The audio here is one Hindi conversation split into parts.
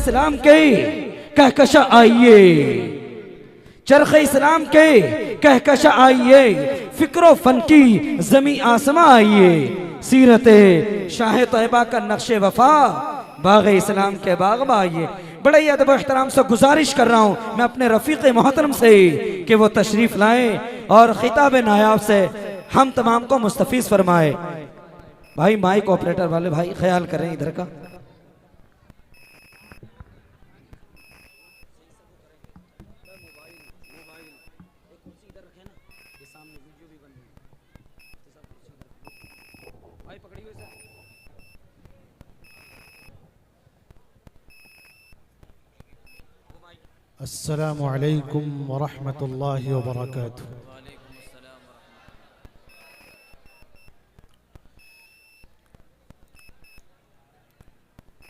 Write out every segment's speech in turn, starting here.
इस्लाम के कहकशा आइए, चरखे इस्लाम के कहकशा आइए, फिक्रो फन की जमी आसमां आइए, सीरत शाह तैयबा का नक्शे वफा बाग इस्लाम के बाग में आइए। बड़े ही अदब एहतराम से गुजारिश कर रहा हूँ मैं अपने रफ़ीक़ मोहतरम से कि वो तशरीफ़ लाएं और खिताब नायाब से हम तमाम को मुस्तफ़ीज़ फरमाए। भाई माइक ऑपरेटर वाले भाई ख्याल करें इधर का। अस्सलामु अलैकुम वरहमतुल्लाहि वबरकातुहू।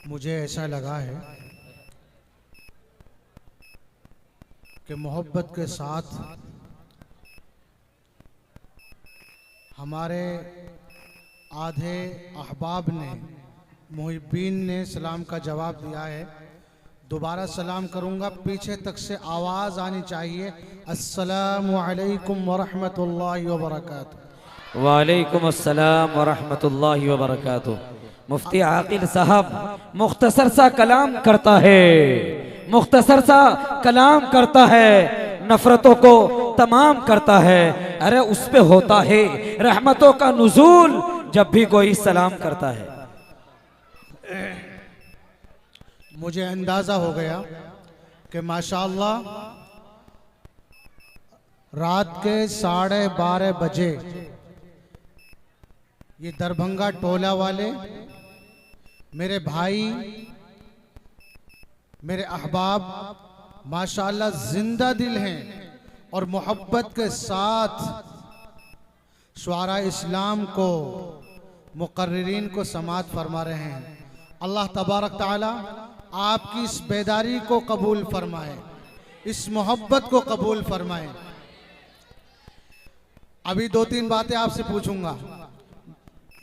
मुझे ऐसा लगा है कि मोहब्बत के साथ हमारे आधे अहबाब ने, मुहिब्बीन ने सलाम का जवाब दिया है। दोबारा सलाम करूंगा, पीछे तक से आवाज़ आनी चाहिए। अस्सलामु अलैकुम वरहमतुल्लाहि वबरकातुहू। वालेकुम अस्सलाम वरहमतुल्लाहि वबरकातुहू। मुफ्ती आकिल साहब मुख्तसर सा कलाम करता है, मुख्तसर सा कलाम करता है, नफरतों को तमाम करता है। अरे उस पे होता है रहमतों का नुज़ूल जब भी कोई सलाम करता है। मुझे अंदाज़ा हो गया कि माशाअल्लाह रात के 12:30 बजे ये दरभंगा टोला वाले मेरे भाई, मेरे अहबाब माशाअल्लाह जिंदा दिल हैं और मोहब्बत के साथ शुआरा इस्लाम को, मुकर्रिरीन को समाअत फरमा रहे हैं। अल्लाह तबारक ताला आपकी इस बेदारी को कबूल फरमाए, इस मोहब्बत को कबूल फरमाए। अभी 2-3 बातें आपसे पूछूंगा।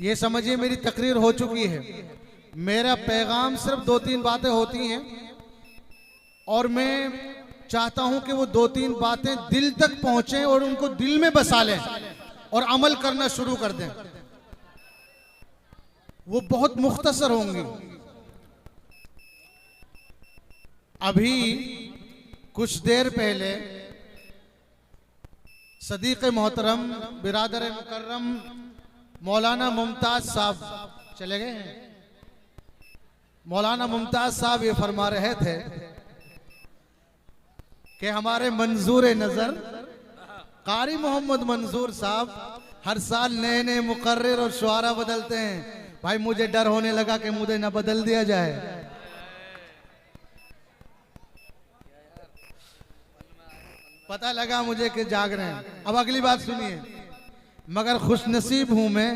ये समझिए मेरी तकरीर हो चुकी है। मेरा पैगाम सिर्फ 2-3 बातें होती हैं और मैं चाहता हूं कि वो 2-3 बातें दिल तक पहुंचे और उनको दिल में बसा लें और अमल करना शुरू कर दें। वो बहुत मुख्तसर होंगी। अभी कुछ देर पहले सदीक़ मोहतरम बिरादर मुकर्रम मौलाना मुमताज साहब चले गए हैं। मौलाना मुमताज साहब ये फरमा रहे थे कि हमारे मंजूर नजर कारी मोहम्मद मंजूर साहब हर साल नए नए मुकर्रिर और शुआरा बदलते हैं। भाई मुझे डर होने लगा कि मुझे ना बदल दिया जाए। पता लगा मुझे कि जाग रहे हैं। अब अगली बात सुनिए, मगर खुशनसीब हूं मैं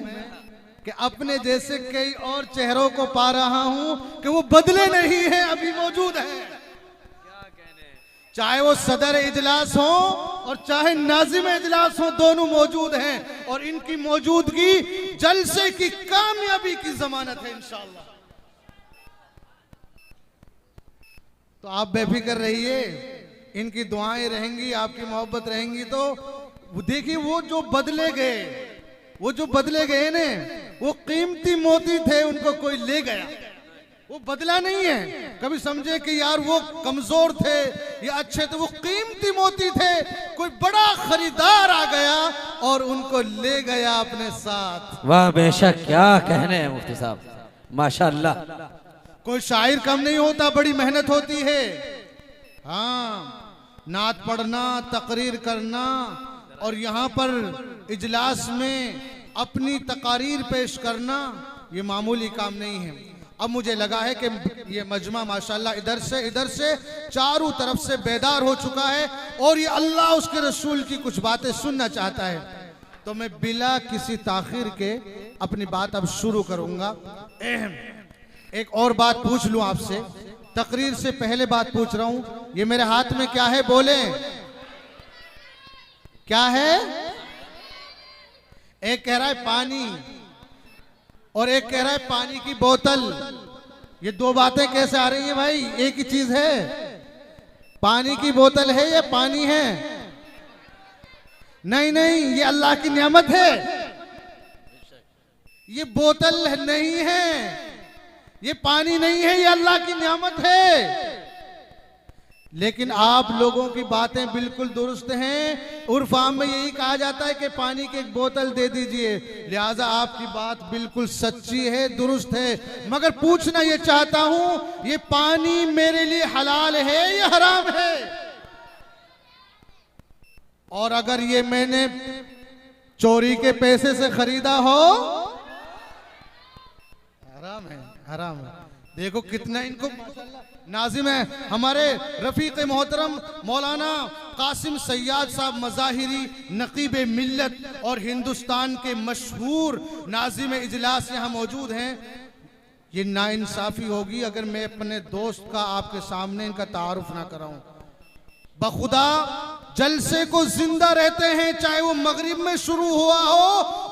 कि अपने जैसे कई और चेहरों को पा रहा हूं कि वो बदले नहीं हैं, अभी मौजूद हैं। चाहे वो सदर इजलास हो और चाहे नाजिम इजलास हो, दोनों मौजूद हैं और इनकी मौजूदगी जलसे की कामयाबी की जमानत है इंशाअल्लाह। तो आप बेफिक्र रहिए, इनकी दुआएं रहेंगी, आपकी मोहब्बत रहेंगी। तो देखिए वो जो बदले गए, वो जो बदले गए ने, वो कीमती मोती थे, उनको कोई ले गया। वो बदला नहीं है। कभी समझे कि यार वो कमजोर थे या अच्छे थे, वो कीमती मोती थे। कोई बड़ा खरीदार आ गया और उनको ले गया अपने साथ। वाह बेशक, क्या कहने हैं मुफ्ती साहब, माशाअल्लाह। कोई शायर कम नहीं होता, बड़ी मेहनत होती है। हाँ, नात पढ़ना, तकरीर करना और यहाँ पर इजलास में अपनी तकारीर पेश करना, ये मामूली काम नहीं है। अब मुझे लगा है कि ये मजमा माशाल्लाह इधर से चारों तरफ से बेदार हो चुका है और ये अल्लाह उसके रसूल की कुछ बातें सुनना चाहता है। तो मैं बिला किसी ताखीर के अपनी बात अब शुरू करूंगा। एक और बात पूछ लूं आपसे, तकरीर से पहले बात पूछ रहा हूं। ये मेरे हाथ में क्या है, बोले क्या है? एक कह रहा है पानी और एक कह रहा है पानी की बोतल। ये दो बातें कैसे आ रही हैं भाई? एक ही चीज है, पानी की बोतल है या पानी है? नहीं नहीं, ये अल्लाह की नेमत है, ये बोतल नहीं है, ये पानी नहीं है, ये अल्लाह की नेमत है। लेकिन आप लोगों की बातें बिल्कुल दुरुस्त हैं। उर्फ आम में यही कहा जाता है कि पानी की एक बोतल दे दीजिए, लिहाजा आपकी बात बिल्कुल सच्ची है, दुरुस्त है। मगर पूछना ये चाहता हूं, ये पानी मेरे लिए हलाल है या हराम है? और अगर ये मैंने चोरी के पैसे से खरीदा हो, हराम है, हराम है। देखो कितना इनको नाजिम है। हमारे रफीक मोहतरम मौलाना कासिम सैयाद साहब मज़ाहिरी नकीब मिल्लत और हिंदुस्तान के मशहूर नाजिम इजलास यहाँ मौजूद हैं। ये नाइंसाफ़ी होगी अगर मैं अपने दोस्त का आपके सामने इनका तारुफ ना कराऊं। बखुदा जलसे को जिंदा रहते हैं, चाहे वो मगरिब में शुरू हुआ हो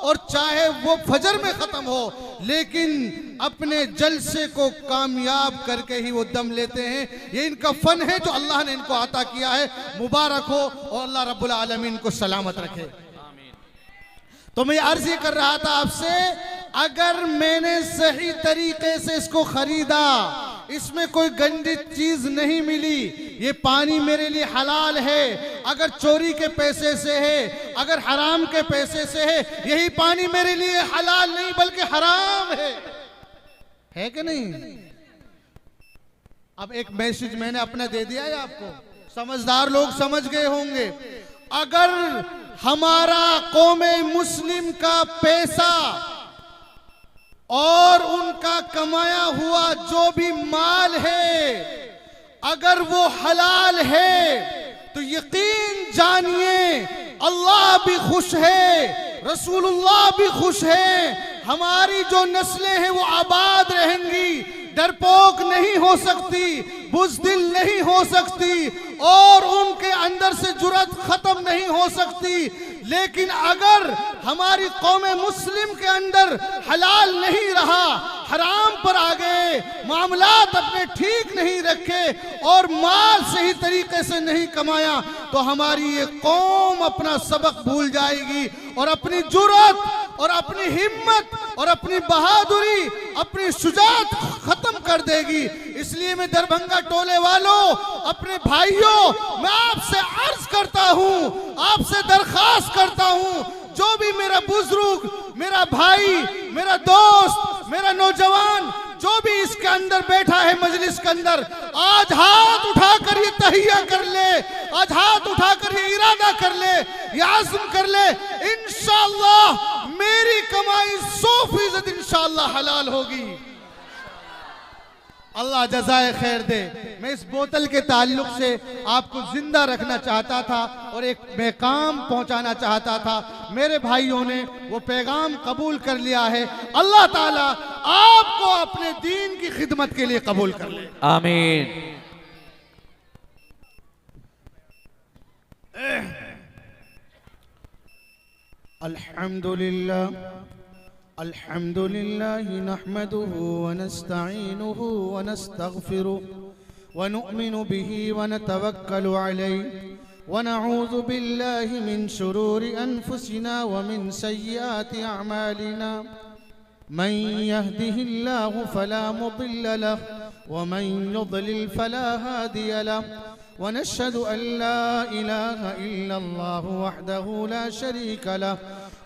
और चाहे वो फजर में खत्म हो, लेकिन अपने जलसे को कामयाब करके ही वो दम लेते हैं। ये इनका फन है जो अल्लाह ने इनको अता किया है। मुबारक हो और अल्लाह रब्बुल आलमीन को सलामत रखे। तो मैं अर्ज ये कर रहा था आपसे, अगर मैंने सही तरीके से इसको खरीदा, इसमें कोई गंदी चीज नहीं मिली, ये पानी मेरे लिए हलाल है। अगर चोरी के पैसे से है, अगर हराम के पैसे से है, यही पानी मेरे लिए हलाल नहीं बल्कि हराम है कि नहीं? अब एक मैसेज मैंने अपना दे दिया है आपको, समझदार लोग समझ गए होंगे। अगर हमारा कौमे मुस्लिम का पैसा और उनका कमाया हुआ जो भी माल है, अगर वो हलाल है, तो यकीन जानिए अल्लाह भी खुश है, रसूलुल्लाह भी खुश है, हमारी जो नस्लें हैं वो आबाद रहेंगी, डरपोक नहीं हो सकती, बुज़दिल नहीं हो सकती और उनके अंदर से जुर्रत खत्म नहीं हो सकती। लेकिन अगर हमारी कौम मुस्लिम के अंदर हलाल नहीं रहा, हराम पर आ गए, मामलात अपने ठीक नहीं रखे और माल सही तरीके से नहीं कमाया, तो हमारी ये कौम अपना सबक भूल जाएगी और अपनी जुर्रत और अपनी हिम्मत और अपनी बहादुरी, अपनी शुजाअत खत्म कर देगी। इसलिए मैं दरभंगा टोले वालों, अपने भाइयों, मैं आपसे अर्ज करता हूं, आपसे दरखास्त करता हूं, जो भी मेरा बुजुर्ग, मेरा भाई, मेरा दोस्त, मेरा नौजवान जो भी इसके अंदर बैठा है मजलिस के अंदर, आज हाथ उठाकर ये तहिया कर ले, आज हाथ उठाकर ये इरादा कर ले, ये आज़म कर ले, इंशाअल्लाह मेरी कमाई 100% इंशाअल्लाह हलाल होगी। अल्लाह जज़ाए खैर दे। मैं इस बोतल के ताल्लुक से आपको जिंदा रखना चाहता था और एक पैगाम पहुंचाना चाहता था। मेरे भाइयों ने वो पैगाम कबूल कर लिया है। अल्लाह ताला आपको अपने दीन की खिदमत के लिए कबूल कर ले, आमीन। अल्हम्दुलिल्लाह अल्हम्दुलिल्लाह नहमदुहु व नस्तईनुहु व नस्तगफिरुहु व नुअमिनु बिही व नतवक्कलु अलैहि व नऊज़ु बिल्लाहि मिन शुरूरि अनफुसिना व मिन सय्यिआति अअमालिना। मन यहदिहिल्लाहु फला मुदिल्ल लहु व मन युद्लिल फला हादिय लहु व नशहदु अन ला इलाहा इल्लल्लाहु वहदहु ला शरीका लहु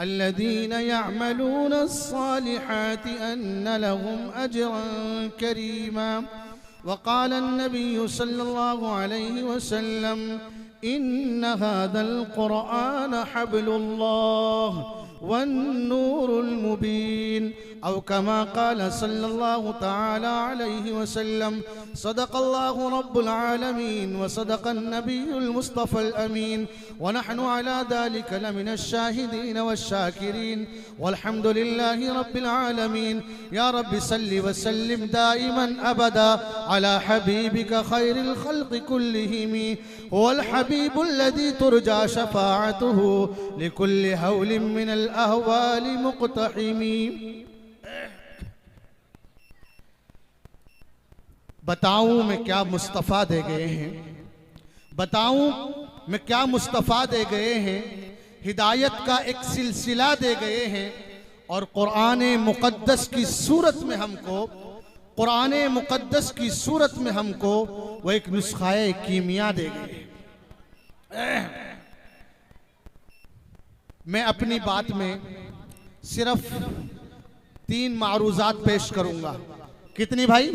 अल्लज़ीना यअमलून अस्सालिहाति अन्न लहुम अजरन करीमा। वक़ाल अन्नबिय्यु सल्लल्लाहु अलैहि वसल्लम इन्न हाज़ल क़ुरआन हब्लुल्लाह वन्नूरुल मुबीन। औ कमा क़ाल सल्लल्लाहु तआला अलैहि वसल्लम सदक़ल्लाहु रब्बुल आलमीन व सदक़न नबियुल मुस्तफ़ल अमीन व नहनु अला ज़ालिका लमिनश शाहिदीन वश्शाकिरीन वल्हम्दुलिल्लाहि रब्बिल आलमीन। या रब्बि सल्लि व सल्लिम दाइमन अबदा अला हबीबिका खैरिल खल्क़ि कुल्लिहिम वल हबीबुल्लज़ी तुरजा शफ़ाअतुहु लिकुल्लि हौलिन मिनल अहवालि मुक़तहिमी। बताऊं मैं क्या मुस्तफ़ा दे गए हैं, बताऊं मैं क्या मुस्तफ़ा दे गए हैं, हिदायत का एक सिलसिला दे गए हैं और कुरान मुक़द्दस की सूरत में हमको, कुरान मुक़द्दस की सूरत में हमको वो एक नुस्ख़ाए कीमिया दे गए। मैं अपनी बात में सिर्फ 3 मारूज़ात पेश करूंगा। कितनी भाई?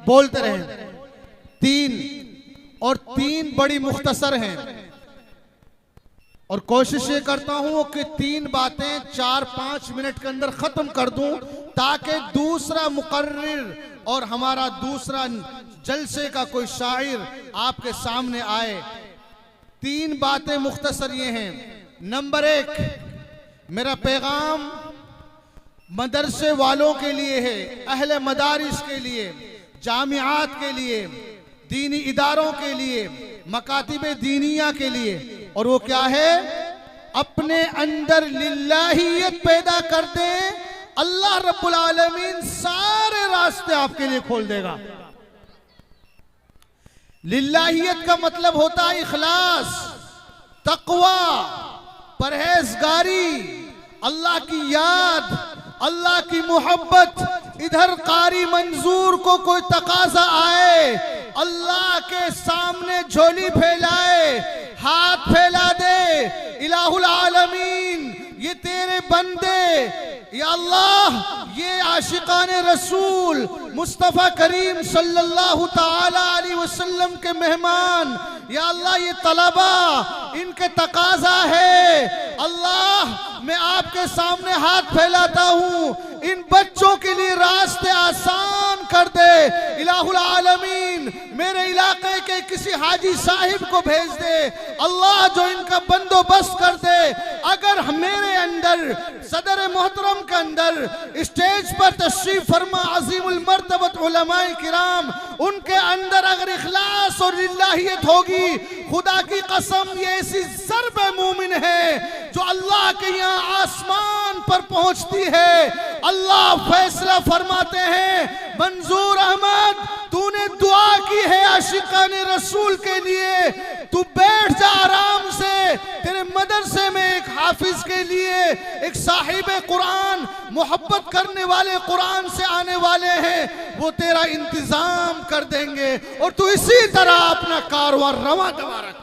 बोलते रहे। 3 और 3 बड़ी मुख्तसर हैं और कोशिश ये करता हूं कि 3 बातें 4-5 मिनट के अंदर खत्म कर दूं ताकि दूसरा मुकर्रिर और हमारा दूसरा जलसे का कोई शायर आपके सामने आए। 3 बातें मुख्तसर ये हैं। नंबर 1, मेरा पैगाम मदरसे वालों के लिए है, अहले मदारिस के लिए, जामियात के लिए, दीनी इदारों के लिए, मकातिबे दीनिया के लिए। और वो क्या है? अपने अंदर लिल्लाहियत पैदा कर दें, अल्लाह रब्बुल आलमीन सारे रास्ते आपके लिए खोल देगा। लिल्लाहियत का मतलब होता है इखलास, तक़वा, परहेजगारी, अल्लाह की याद, अल्लाह की मोहब्बत। इधर कारी मंजूर को कोई तकाजा आए, अल्लाह के सामने झोली फैलाए, हाथ फैला दे, इलाहुल आलमीन ये तेरे बंदे, या अल्लाह ये आशिकान रसूल मुस्तफ़ा करीम सल्लल्लाहु ताला अलैहि वसल्लम के मेहमान, या अल्लाह ये तलबा इनके तकाजा है, अल्लाह मैं आपके सामने हाथ फैलाता हूँ, इन बच्चों के लिए रास्ते आसान कर दे, इलाहुल आलमीन मेरे इलाके के किसी हाजी साहिब को भेज दे, अल्लाह जो इनका बंदोबस्त कर दे। अगर मेरे अंदर सदर मोहतरम के अंदर स्टेज पर तशरीफ फरमा अजीमुल मर्तबत उलमाए किराम, उनके अंदर अगर इखलास और लिल्लाहियत होगी, खुदा की कसम ये ऐसी ज़र्ब मोमिन है जो अल्लाह के यहाँ आसमान पर पहुंचती है। अल्लाह फैसला फरमाते हैं, मंजूर अहमद तूने दुआ की है आशिकान रसूल के लिए, तू बैठ जा आराम से, तेरे मदरसे में एक हाफिज के लिए, एक साहिब कुरान, मोहब्बत करने वाले कुरान से आने वाले हैं, वो तेरा इंतजाम कर देंगे और तू इसी तरह अपना कारवां रवा दवा रख,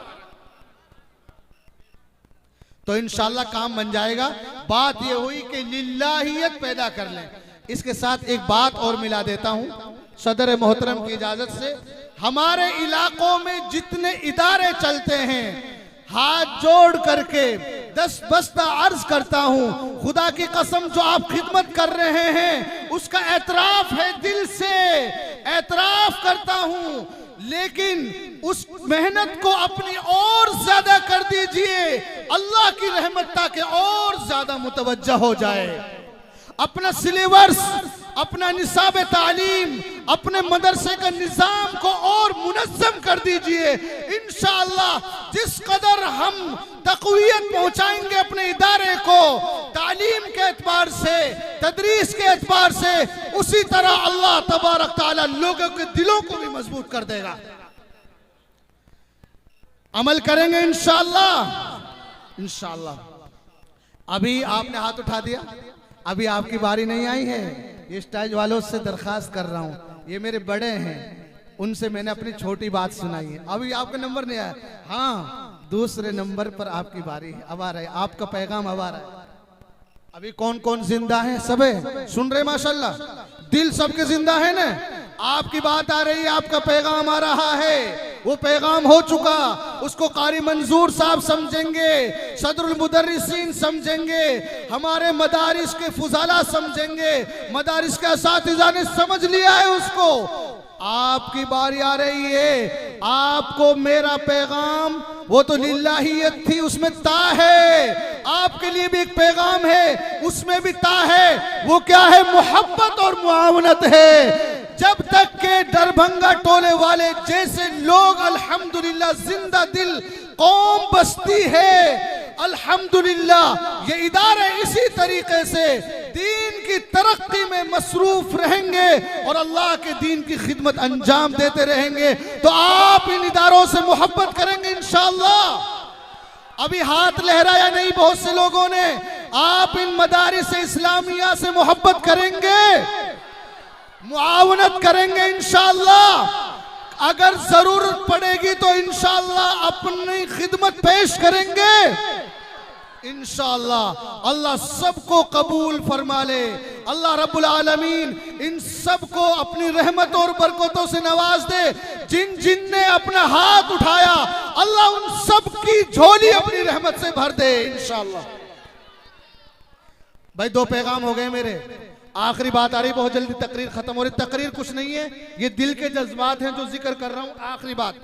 तो इंशाल्लाह काम बन जाएगा। बात ये हुई कि लिल्लाहियत पैदा कर लें। इसके साथ एक बात और मिला देता हूं सदर मोहतरम की इजाजत से। हमारे इलाकों में जितने इदारे चलते हैं, हाथ जोड़ करके 10 बस्ता अर्ज करता हूं, खुदा की कसम जो आप खिदमत कर रहे हैं उसका एतराफ है, दिल से एतराफ करता हूं, लेकिन उस मेहनत को अपनी और ज्यादा कर दीजिए, अल्लाह की रहमत ताकि और ज्यादा मुतवज्जा हो जाए। अपना सिलेबस, अपना निसाब तालीम, अपने मदरसे का निज़ाम को और मुनज़्ज़म कर दीजिए। इंशाअल्लाह जिस कदर हम तक़वियत पहुंचाएंगे अपने इदारे को, तालीम के एतबार से, तदरीस के एतबार से, उसी तरह अल्लाह तबारक ताला लोगों के दिलों को भी मजबूत कर देगा। अमल करेंगे इंशाअल्लाह, इंशाअल्लाह। अभी आपने हाथ उठा दिया, अभी आपकी बारी नहीं आई है। ये स्टेज वालों से दरखास्त कर रहा हूँ, ये मेरे बड़े हैं, उनसे मैंने अपनी छोटी बात सुनाई है। अभी आपका नंबर नहीं आया, हाँ दूसरे नंबर पर आपकी बारी है, अब आ रहा है, आपका पैगाम अब आ रहा है। अभी कौन कौन जिंदा है? सब है, सुन रहे माशाल्लाह, दिल सबके जिंदा है ना। आपकी बात आ रही है, आपका पैगाम आ रहा है, वो पैगाम हो चुका, उसको कारी मंजूर साहब समझेंगे, सदरुल मुदर्रिसीन समझेंगे, हमारे मदारिस के फुजाला समझेंगे, मदारिस के असातिज़ा ने समझ लिया है उसको। आपकी बारी आ रही है, आपको मेरा पैगाम, वो तो लिल्लाहियत थी, उसमें ता है, आपके लिए भी एक पैगाम है, उसमें भी ता है। वो क्या है? मोहब्बत और मुआवनत है। जब तक के दरभंगा टोले वाले जैसे लोग अल्हम्दुलिल्लाह जिंदा दिल कौम बसती है, अल्हम्दुलिल्लाह ये इदारे इसी तरीके से दीन की तरक्की में मसरूफ रहेंगे और अल्लाह के दीन की खिदमत अंजाम देते रहेंगे, तो आप इन इदारों से मोहब्बत करेंगे इंशाअल्लाह। अभी हाथ लहराया नहीं बहुत से लोगों ने, आप इन मदारिस इस्लामिया से मोहब्बत करेंगे, मुआवनत करेंगे इंशाअल्लाह। अगर जरूरत पड़ेगी तो इंशाअल्लाह अपनी खिदमत पेश करेंगे इंशाअल्लाह। अल्लाह सबको कबूल फरमा ले, अल्लाह रब्बुल आलमीन इन सबको अपनी रहमत और बरकतों से नवाज दे। जिन जिन ने अपना हाथ उठाया, अल्लाह उन सब की झोली अपनी रहमत से भर दे इंशाअल्लाह। भाई दो पैगाम हो गए मेरे, आखिरी बात आ रही, बहुत जल्दी तकरीर खत्म हो रही। तकरीर कुछ नहीं है, ये दिल के जज्बात हैं जो जिक्र कर रहा हूं। आखिरी बात,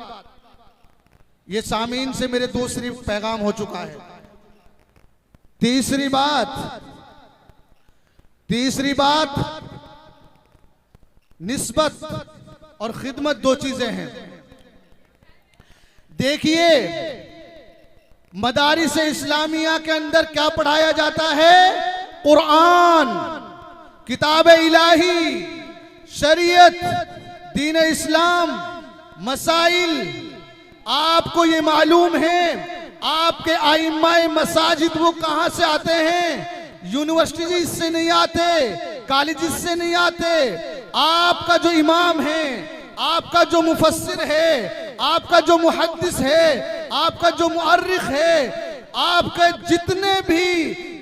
ये सामीन से मेरे दूसरी पैगाम हो चुका है। तीसरी बात, निस्बत और खिदमत दो चीजें हैं। देखिए मदारिस इस्लामिया के अंदर क्या पढ़ाया जाता है? कुरान, किताब इलाही, शरीयत, दीन इस्लाम, मसाइल। आपको ये मालूम है आपके आइम्माए मसाजिद वो कहां से आते हैं? यूनिवर्सिटी से नहीं आते, कॉलेज से नहीं आते। आपका जो इमाम है, आपका जो मुफस्सिर है, आपका जो मुहद्दिस है, आपका जो मुअर्रिख है, आपके जितने भी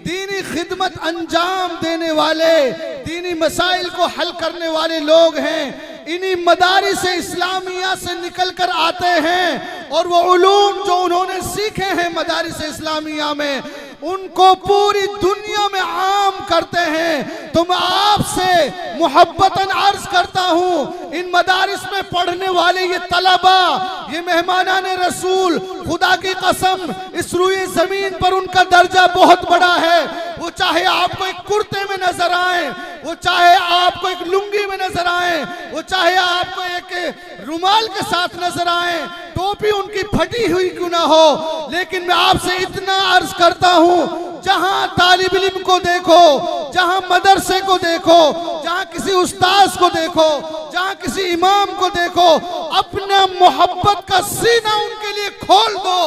दीनी खिदमत अंजाम देने वाले, दीनी मसाइल को हल करने वाले लोग हैं, इन्हीं मदारिस इस्लामिया से निकल कर आते हैं और वो उलूम जो उन्होंने सीखे हैं मदारिस इस्लामिया में, उनको पूरी दुनिया में आम करते हैं। तो मैं आपसे मोहब्बतन अर्ज करता हूँ, इन मदारिस में पढ़ने वाले ये तलबा, ये मेहमानाने रसूल, खुदा की कसम इस रुई जमीन पर उनका दर्जा बहुत बड़ा है। वो चाहे आपको एक कुर्ते में नजर आए, वो चाहे आपको एक लुंगी में नजर आए, वो चाहे आपको एक रुमाल के साथ नजर आए, टोपी उनकी फटी हुई क्यों ना हो, लेकिन मैं आपसे इतना अर्ज करता हूं, जहां तालिब इल्म को देखो, जहां मदरसे को देखो, जहां किसी उस्ताद को देखो, जहां किसी इमाम को देखो, अपना मोहब्बत का सीना उनके लिए खोल दो।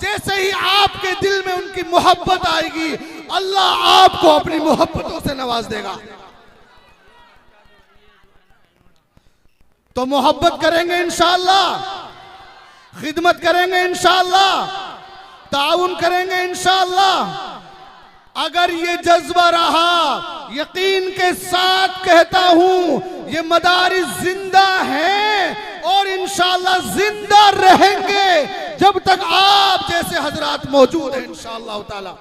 जैसे ही आपके दिल में उनकी मोहब्बत आएगी, अल्लाह आपको अपनी मोहब्बतों से नवाज देगा। तो मोहब्बत करेंगे इंशाअल्लाह, खिदमत करेंगे इंशाअल्लाह, ताउन करेंगे इंशाअल्लाह। अगर ये जज्बा रहा, यकीन के साथ कहता हूं, ये मदारिस जिंदा हैं और इंशाअल्लाह जिंदा रहेंगे जब तक आप जैसे हजरात मौजूद हैं इंशाअल्लाह ताला।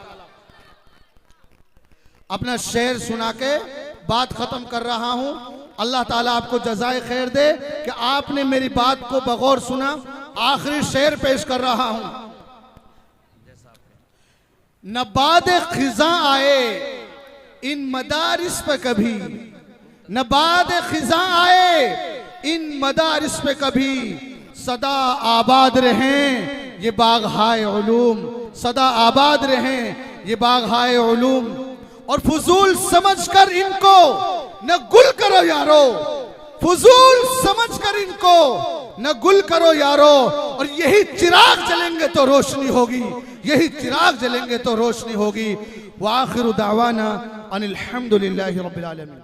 अपना शेर सुना के बात खत्म कर रहा हूं। अल्लाह ताला आपको जज़ाए खैर दे कि आपने मेरी बात को बगौर सुना। आखिरी शेर पेश कर रहा हूं। न बाद खिजा आए इन मदारिस पे कभी, न बाद खिजा आए इन मदारिस पे कभी, सदा आबाद रहें ये बाग हाय उलूम, सदा आबाद रहें ये बाग हाय उलूम। और फजूल समझकर इनको न गुल करो यारो, फजूल समझकर इनको न गुल करो यारो। और यही चिराग जलेंगे तो रोशनी होगी, यही चिराग जलेंगे तो रोशनी होगी। व आखिरु दावाना अनिल हम्दुलिल्लाहि रब्बिल आलमीन।